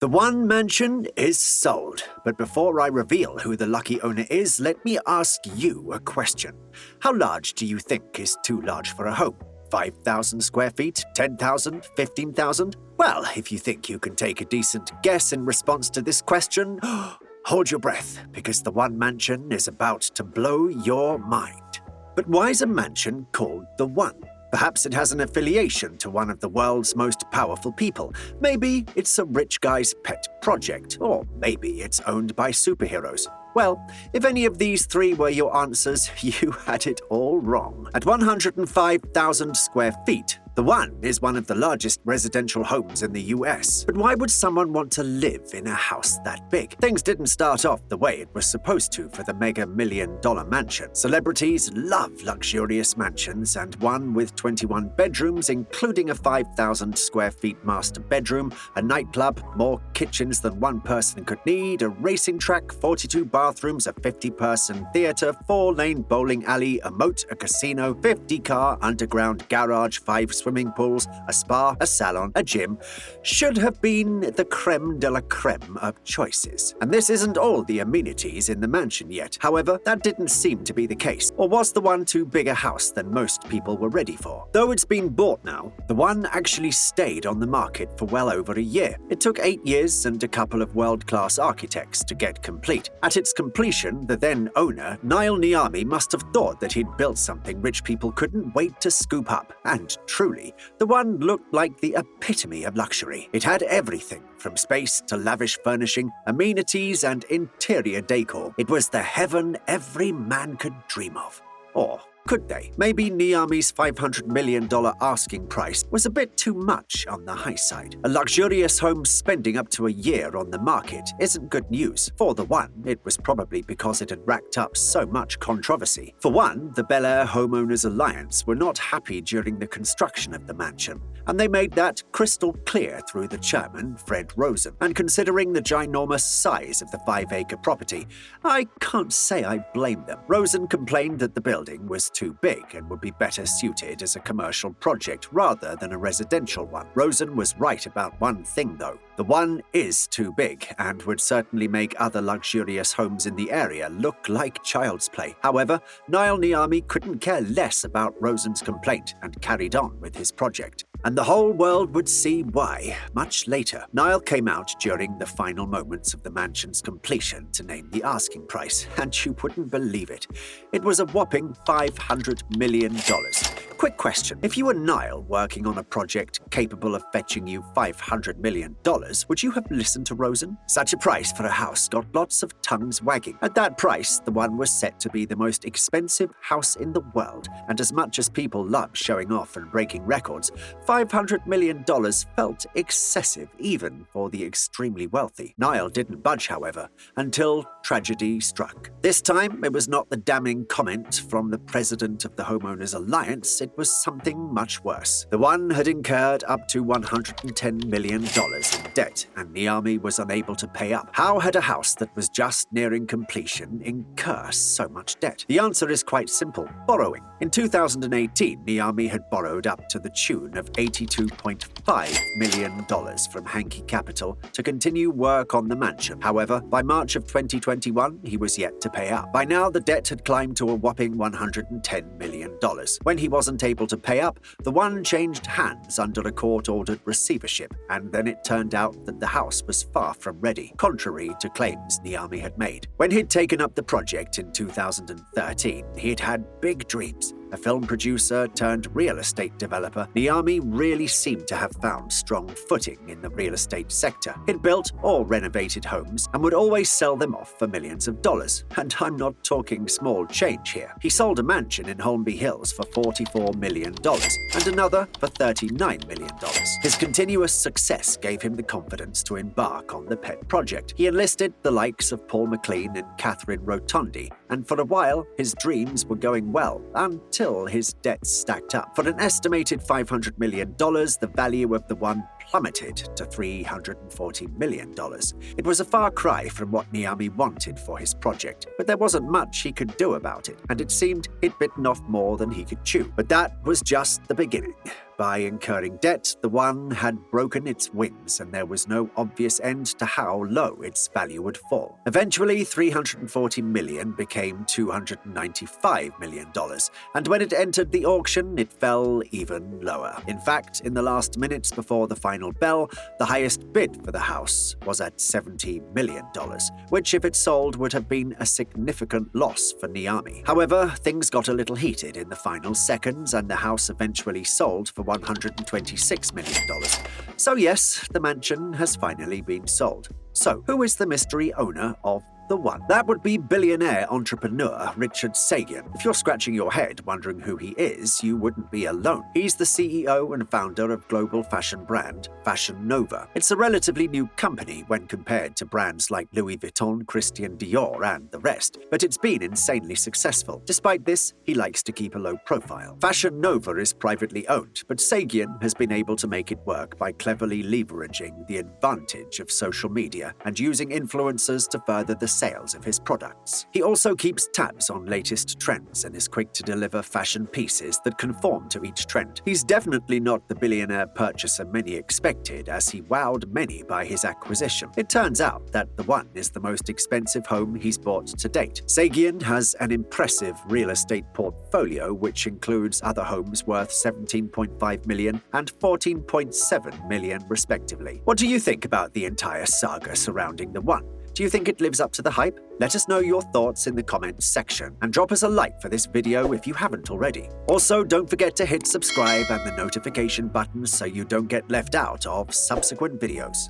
The One Mansion is sold, but before I reveal who the lucky owner is, let me ask you a question. How large do you think is too large for a home? 5,000 square feet? 10,000? 15,000? Well, if you think you can take a decent guess in response to this question, hold your breath, because the One Mansion is about to blow your mind. But why is a mansion called the One? Perhaps it has an affiliation to one of the world's most powerful people. Maybe it's a rich guy's pet project, or maybe it's owned by superheroes. Well, if any of these three were your answers, you had it all wrong. At 105,000 square feet, the One is one of the largest residential homes in the US. But why would someone want to live in a house that big? Things didn't start off the way it was supposed to for the mega million-dollar mansion. Celebrities love luxurious mansions, and one with 21 bedrooms, including a 5,000 square feet master bedroom, a nightclub, more kitchens than one person could need, a racing track, 42 bathrooms, a 50-person theater, 4-lane bowling alley, a moat, a casino, 50-car underground garage, 5 swimming pools, a spa, a salon, a gym, should have been the creme de la creme of choices. And this isn't all the amenities in the mansion yet. However, that didn't seem to be the case. Or was the One too big a house than most people were ready for? Though it's been bought now, the One actually stayed on the market for well over a year. It took 8 years and a couple of world-class architects to get complete. At its completion, the then owner, Niall Niami, must have thought that he'd built something rich people couldn't wait to scoop up. And truly, the One looked like the epitome of luxury. It had everything, from space to lavish furnishing, amenities, and interior decor. It was the heaven every man could dream of. Or could they? Maybe Niami's $500 million asking price was a bit too much on the high side. A luxurious home spending up to a year on the market isn't good news. For the One, it was probably because it had racked up so much controversy. For one, the Bel Air Homeowners Alliance were not happy during the construction of the mansion, and they made that crystal clear through the chairman, Fred Rosen. And considering the ginormous size of the 5-acre property, I can't say I blame them. Rosen complained that the building was too big and would be better suited as a commercial project rather than a residential one. Rosen was right about one thing, though. The One is too big and would certainly make other luxurious homes in the area look like child's play. However, Niall Niami couldn't care less about Rosen's complaint and carried on with his project. And the whole world would see why much later. Niall came out during the final moments of the mansion's completion to name the asking price, and you wouldn't believe it. It was a whopping $500 million. Quick question. If you were Niall working on a project capable of fetching you $500 million, would you have listened to Rosen? Such a price for a house got lots of tongues wagging. At that price, the One was set to be the most expensive house in the world, and as much as people love showing off and breaking records, $500 million felt excessive even for the extremely wealthy. Niall didn't budge, however, until tragedy struck. This time, it was not the damning comment from the president of the Homeowners Alliance, it was something much worse. The One had incurred up to $110 million in debt, and Niami was unable to pay up. How had a house that was just nearing completion incur so much debt? The answer is quite simple: borrowing. In 2018, Niami had borrowed up to the tune of $82.5 million from Hankey Capital to continue work on the mansion. However, by March of 2021, he was yet to pay up. By now, the debt had climbed to a whopping $110 million. When he wasn't able to pay up, the One changed hands under a court-ordered receivership, and then it turned out that the house was far from ready, contrary to claims Niami had made. When he'd taken up the project in 2013, he'd had big dreams. A film producer turned real estate developer, Niami really seemed to have found strong footing in the real estate sector. He'd built or renovated homes and would always sell them off for millions of dollars. And I'm not talking small change here. He sold a mansion in Holmby Hills for $44 million and another for $39 million. His continuous success gave him the confidence to embark on the pet project. He enlisted the likes of Paul McLean and Catherine Rotondi, and for a while, his dreams were going well until his debts stacked up. For an estimated $500 million, the value of the One plummeted to $340 million. It was a far cry from what Niami wanted for his project, but there wasn't much he could do about it, and it seemed he'd bitten off more than he could chew. But that was just the beginning. by incurring debt, the One had broken its wings, and there was no obvious end to how low its value would fall. Eventually, $340 million became $295 million, and when it entered the auction, it fell even lower. In fact, in the last minutes before the final bell, the highest bid for the house was at $70 million, which, if it sold, would have been a significant loss for Niami. However, things got a little heated in the final seconds, and the house eventually sold for $126 million. So yes, the mansion has finally been sold. So, who is the mystery owner of the One? That would be billionaire entrepreneur Richard Sagan. If you're scratching your head wondering who he is, you wouldn't be alone. He's the CEO and founder of global fashion brand Fashion Nova. It's a relatively new company when compared to brands like Louis Vuitton, Christian Dior, and the rest, but it's been insanely successful. Despite this, he likes to keep a low profile. Fashion Nova is privately owned, but Sagan has been able to make it work by cleverly leveraging the advantage of social media and using influencers to further the sales of his products. He also keeps tabs on latest trends and is quick to deliver fashion pieces that conform to each trend. He's definitely not the billionaire purchaser many expected, as he wowed many by his acquisition. It turns out that the One is the most expensive home he's bought to date. Sagan has an impressive real estate portfolio, which includes other homes worth $17.5 million and $14.7 million respectively. What do you think about the entire saga surrounding the One? Do you think it lives up to the hype? Let us know your thoughts in the comments section, and drop us a like for this video if you haven't already. Also, don't forget to hit subscribe and the notification button so you don't get left out of subsequent videos.